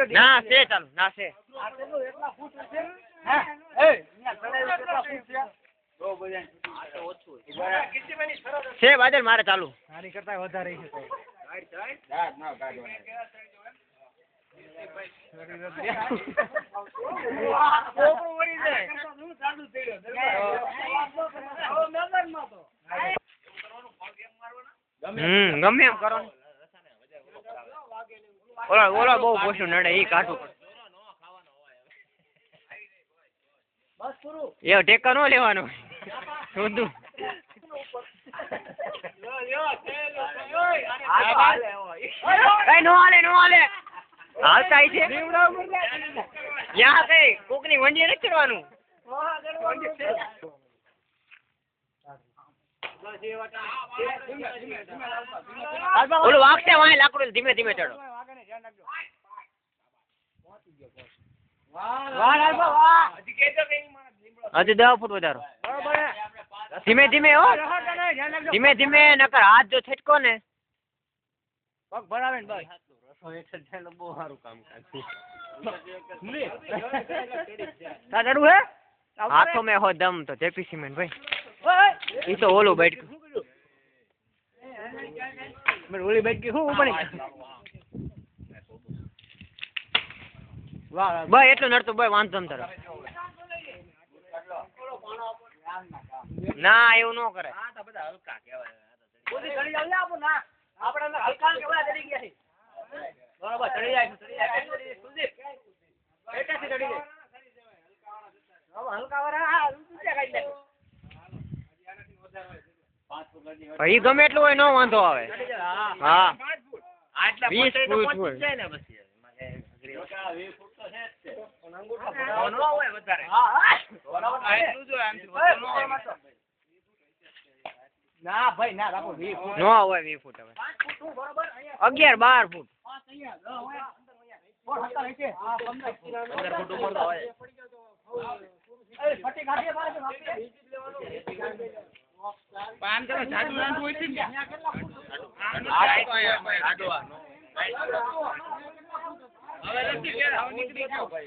ના છે ચાલુ ના છે છે બાદલ મારે ચાલુ આની કરતા વધારે છે ગમે એમ કરો ઓલા ઓલા બહુ પોષણ નડે એ કાઢું એ ટેકા નો લેવાનો ઊંધું નો હાલે હાલતા છે યા કઈ કોકની વંડીએ નથી ચડવાનું ઓલું વાગશે વાય લાકડું ધીમે ધીમે ચડો હજી 10 ફૂટ વધારો ધીમે ધીમે હો ધીમે ધીમે નકર હાથ જો છટકો ને પગ ભરાવે ને બસ બહુ સારું કામ કરે હાથો में हो दम तो जेपी सीमेंट भाई ये तो ओलो बैठ मैं ओली बैठ के हूं ऊपर वाह भाई એટલું નડતો ભાઈ વાંધો ન તારો ના એવું ન કરે આ તો બધા હલકા કહેવાય ઓલી ચડી જાવ આપો ના આપણે હલકા કેવડા ચડી ગયા છે બરાબર ચડી જાય સુદીપ એટાથી ચડી જાય હલકા વાળા ઊંચા કાઢી લે ભાઈ ગમે એટલું હોય નો વાંધો આવે હા આટલા 20 ફૂટ હોય છે ને પછી 20 ફૂટ તો છે જ નો હોય વધારે હા એટલું જો ના ભાઈ ના રાખો 20 ફૂટ નો હોય 20 ફૂટ હવે 5 ફૂટ બરોબર 11 12 ફૂટ 5 અહીંયા 10 અહીંયા 15 ફૂટ ઉપર તો હોય એ ફટી કાઢીએ બાર કે પાન તો જાડુ નાનું હોય છે ને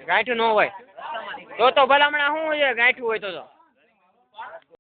ગાંઠું ન હોય તો ભલામણા શું છે ગાંઠું હોય તો